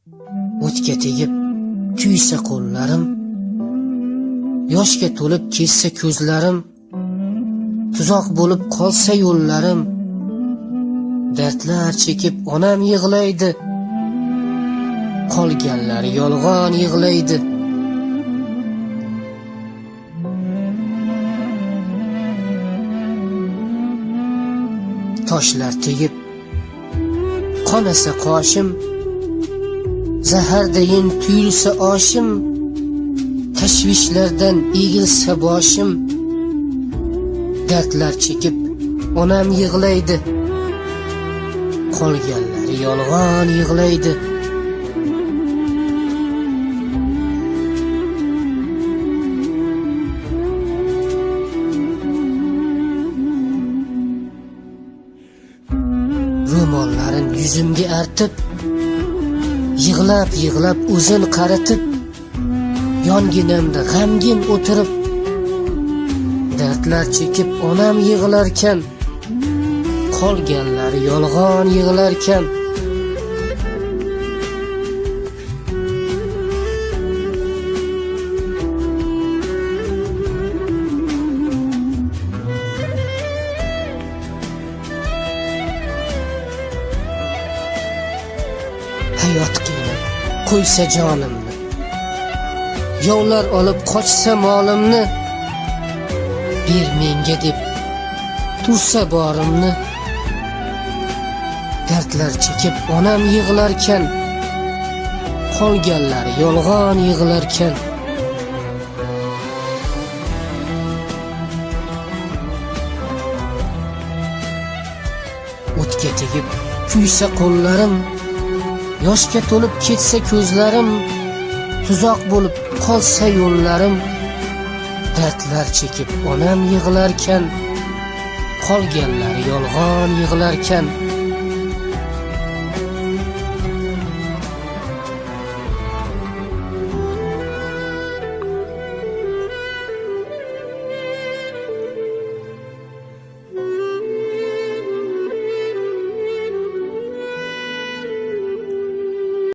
o'tga tegib kuysa qo'llarim, yoshga to'lib kessa ko'zlarim, tuzoq bo'lib qolsa yo'llarim, dardlar chekib onam yig'laydi, qolganlar yolg'on yig'laydi. Toshlar tegib qonasa qoshim, zahardayin tuyulsa oshim, tashvishlardan egilsa boshim, dardlar chekib onam yig'laydi, qolganlar yolg'on yig'laydi. Ro'mollarin yuzimga artib, yig'lab o'zin qaratib, yonginamda g'amgin o'tirib, dardlar chekib onam yig'larkan, qolganlar yolg'on yig'larkan. Hayot qiynab qo'ysa jonimni, yovlar olib qochsa molimni, ber menga deb tursa borimni, dardlar chekib onam yig'larkan, qolganlar yolg'on yig'larkan. O'tga tegib kuysa qo'llarim, yoshga to'lib ketsa ko'zlarim, tuzoq bo'lib qolsa yo'llarim, dardlar chekib onam yig'larkan, qolganlar yolg'on yig'larkan.